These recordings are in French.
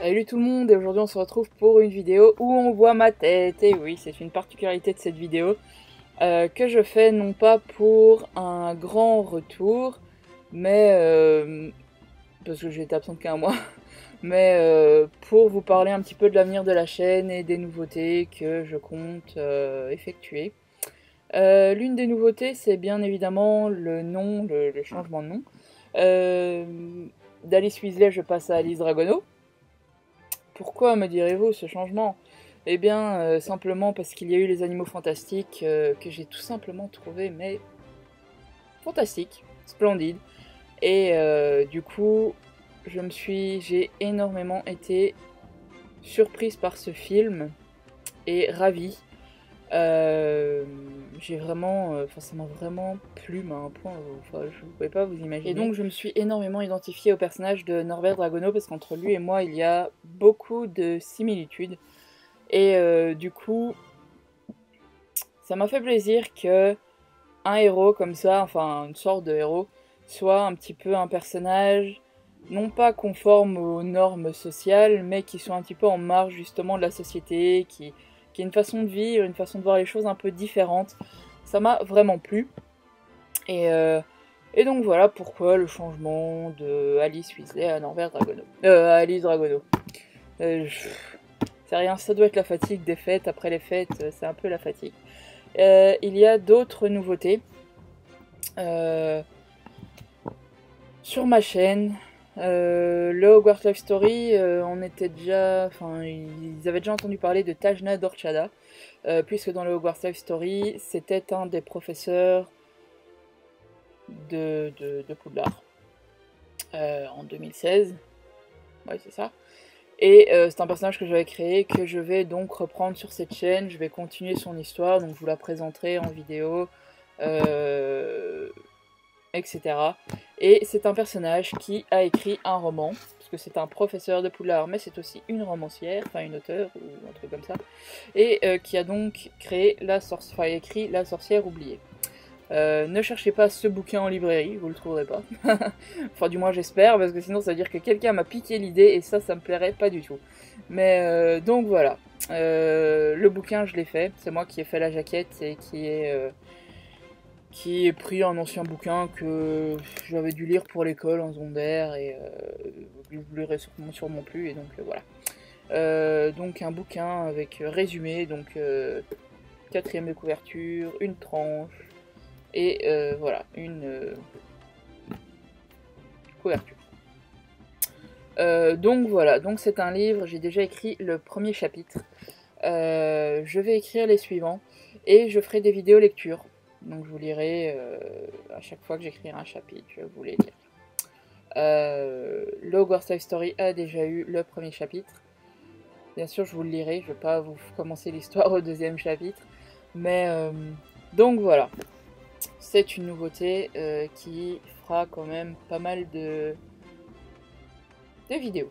Salut tout le monde, et aujourd'hui on se retrouve pour une vidéo où on voit ma tête. Et oui, c'est une particularité de cette vidéo que je fais non pas pour un grand retour, mais parce que j'ai été absente qu'un mois, mais pour vous parler un petit peu de l'avenir de la chaîne et des nouveautés que je compte effectuer. L'une des nouveautés, c'est bien évidemment le nom, le changement de nom. D'Alice Weasley, je passe à Alice Dragono. Pourquoi, me direz-vous, ce changement? Eh bien, simplement parce qu'il y a eu les Animaux Fantastiques que j'ai tout simplement trouvé, mais fantastiques, splendides. Et du coup, j'ai énormément été surprise par ce film et ravie. J'ai vraiment, ça m'a vraiment plu, mais à un point, enfin, je ne pouvais pas vous imaginer. Et donc je me suis énormément identifiée au personnage de Norbert Dragono parce qu'entre lui et moi il y a beaucoup de similitudes. Et du coup, ça m'a fait plaisir que un héros comme ça, enfin une sorte de héros, soit un petit peu un personnage non pas conforme aux normes sociales, mais qui soit un petit peu en marge justement de la société, qui a une façon de vivre, une façon de voir les choses un peu différente. Ça m'a vraiment plu. Et, donc voilà pourquoi le changement de Alice Weasley à Norbert Dragono. À Alice Dragono. C'est rien, ça doit être la fatigue des fêtes. Après les fêtes, c'est un peu la fatigue. Il y a d'autres nouveautés sur ma chaîne. Le Hogwarts Life Story, on était déjà, enfin, ils avaient déjà entendu parler de Tajna Dorchada, puisque dans le Hogwarts Life Story, c'était un des professeurs de Poudlard en 2016. Ouais, c'est ça. Et c'est un personnage que j'avais créé, que je vais donc reprendre sur cette chaîne. Je vais continuer son histoire, donc je vous la présenterai en vidéo, etc. Et c'est un personnage qui a écrit un roman, parce que c'est un professeur de Poudlard, mais c'est aussi une romancière, enfin une auteure, ou un truc comme ça, et qui a donc écrit La Sorcière oubliée. Ne cherchez pas ce bouquin en librairie, vous le trouverez pas. Enfin, du moins j'espère, parce que sinon ça veut dire que quelqu'un m'a piqué l'idée, et ça me plairait pas du tout. Mais donc voilà. Le bouquin, je l'ai fait. C'est moi qui ai fait la jaquette et qui ai pris un ancien bouquin que j'avais dû lire pour l'école en secondaire, et je ne lirai sûrement plus, et donc voilà. Donc un bouquin avec résumé, donc quatrième de couverture, une tranche, et voilà, une couverture. Donc voilà, donc c'est un livre, j'ai déjà écrit le premier chapitre. Je vais écrire les suivants, et je ferai des vidéos lecture. Donc je vous lirai à chaque fois que j'écrirai un chapitre, je vous les lire. Le Hogwarts Life Story a déjà eu le premier chapitre. Bien sûr, je vous le lirai, je ne vais pas vous commencer l'histoire au deuxième chapitre. Mais donc voilà, c'est une nouveauté qui fera quand même pas mal de vidéos.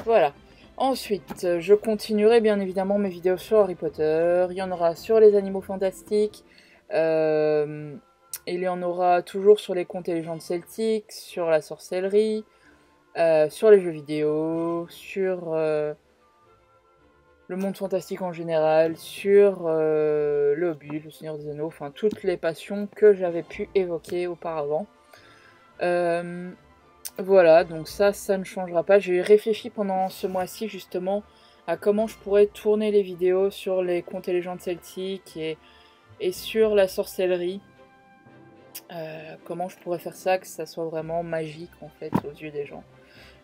Voilà. Ensuite, je continuerai bien évidemment mes vidéos sur Harry Potter. Il y en aura sur les animaux fantastiques. Il y en aura toujours sur les contes et légendes celtiques, sur la sorcellerie, sur les jeux vidéo, sur le monde fantastique en général, sur le Hobbit, le Seigneur des Anneaux, enfin toutes les passions que j'avais pu évoquer auparavant. Voilà, donc ça ne changera pas. J'ai réfléchi pendant ce mois-ci justement à comment je pourrais tourner les vidéos sur les contes et légendes celtiques et sur la sorcellerie. Comment je pourrais faire ça, que ça soit vraiment magique en fait aux yeux des gens.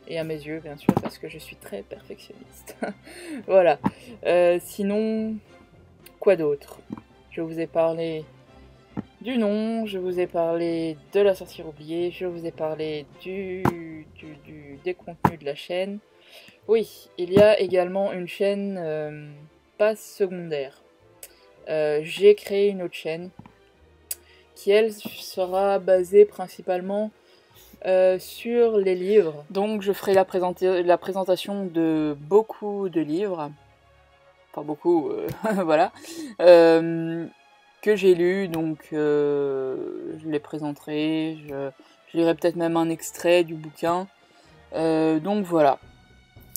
Et à mes yeux bien sûr, parce que je suis très perfectionniste. Voilà. Sinon, quoi d'autre? Je vous ai parlé du nom, je vous ai parlé de la sorcière oubliée, je vous ai parlé des contenus de la chaîne. Oui, il y a également une chaîne pas secondaire. J'ai créé une autre chaîne qui, elle, sera basée principalement sur les livres. Donc je ferai la présentation de beaucoup de livres. Enfin beaucoup, voilà. Que j'ai lus, donc je les présenterai, Je lirai peut-être même un extrait du bouquin. Donc voilà.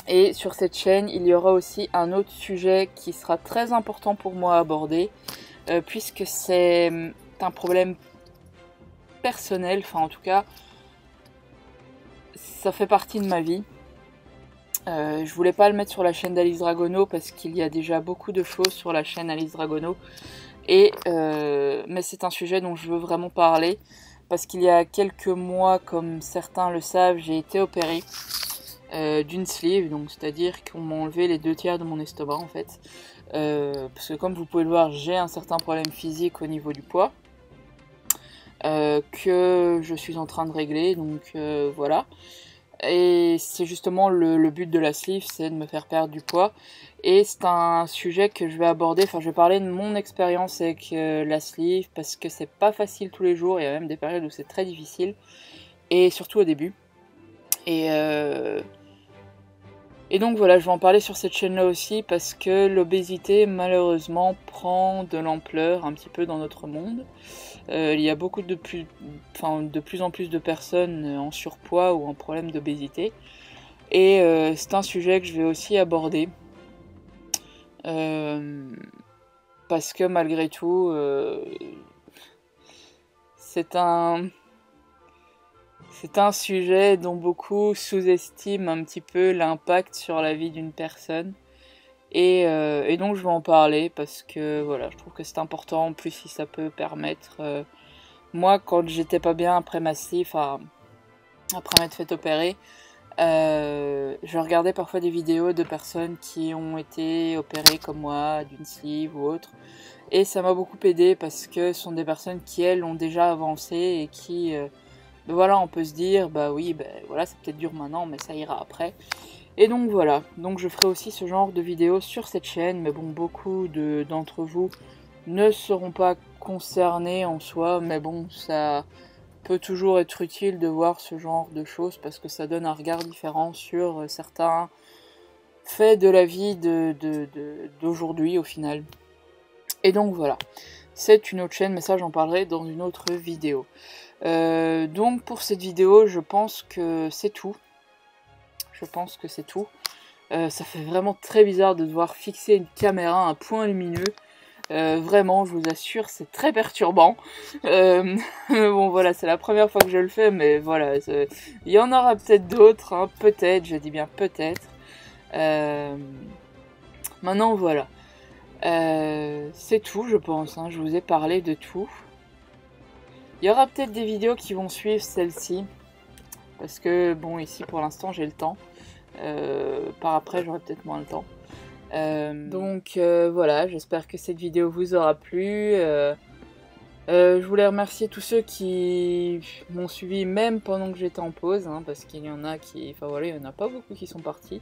Et sur cette chaîne, il y aura aussi un autre sujet qui sera très important pour moi à aborder, puisque c'est un problème personnel, enfin en tout cas, ça fait partie de ma vie. Je voulais pas le mettre sur la chaîne d'Alice Dragono parce qu'il y a déjà beaucoup de choses sur la chaîne Alice Dragono. Mais c'est un sujet dont je veux vraiment parler parce qu'il y a quelques mois, comme certains le savent, j'ai été opérée d'une sleeve, donc c'est-à-dire qu'on m'a enlevé les 2/3 de mon estomac en fait. Parce que comme vous pouvez le voir, j'ai un certain problème physique au niveau du poids que je suis en train de régler, donc voilà. Et c'est justement le but de la sleeve, c'est de me faire perdre du poids. Et c'est un sujet que je vais aborder, enfin je vais parler de mon expérience avec la sleeve, parce que c'est pas facile tous les jours, il y a même des périodes où c'est très difficile, et surtout au début. Et donc voilà, je vais en parler sur cette chaîne-là aussi, parce que l'obésité, malheureusement, prend de l'ampleur un petit peu dans notre monde. Il y a beaucoup de plus en plus de personnes en surpoids ou en problème d'obésité. Et c'est un sujet que je vais aussi aborder. Parce que malgré tout, c'est un sujet dont beaucoup sous-estiment un petit peu l'impact sur la vie d'une personne. Et donc je vais en parler parce que voilà, je trouve que c'est important. En plus, si ça peut permettre... moi, quand j'étais pas bien après ma sleeve, après m'être fait opérer, je regardais parfois des vidéos de personnes qui ont été opérées comme moi, d'une sleeve ou autre. Et ça m'a beaucoup aidé parce que ce sont des personnes qui, elles, ont déjà avancé et qui... ben voilà, on peut se dire, bah oui, ben voilà, c'est peut-être dur maintenant, mais ça ira après. Et donc voilà, donc je ferai aussi ce genre de vidéos sur cette chaîne, mais bon, beaucoup d'entre vous ne seront pas concernés en soi, mais bon, ça peut toujours être utile de voir ce genre de choses parce que ça donne un regard différent sur certains faits de la vie d'aujourd'hui au final. Et donc voilà, c'est une autre chaîne, mais ça j'en parlerai dans une autre vidéo. Donc pour cette vidéo, je pense que c'est tout. Ça fait vraiment très bizarre de devoir fixer une caméra à un point lumineux. Vraiment, je vous assure, c'est très perturbant. Bon voilà, c'est la première fois que je le fais, mais voilà, il y en aura peut-être d'autres, hein, peut-être, je dis bien peut-être. Maintenant voilà, c'est tout je pense, hein, je vous ai parlé de tout. Il y aura peut-être des vidéos qui vont suivre celle-ci, parce que bon, ici pour l'instant j'ai le temps. Par après j'aurai peut-être moins le temps. Donc voilà, j'espère que cette vidéo vous aura plu. Je voulais remercier tous ceux qui m'ont suivi même pendant que j'étais en pause, hein, parce qu'il y en a qui... Enfin voilà, il n'y en a pas beaucoup qui sont partis.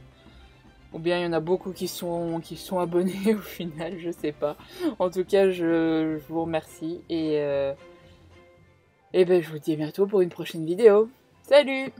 Ou bien il y en a beaucoup qui sont abonnés au final, je sais pas. En tout cas, je vous remercie. Et ben, je vous dis à bientôt pour une prochaine vidéo. Salut!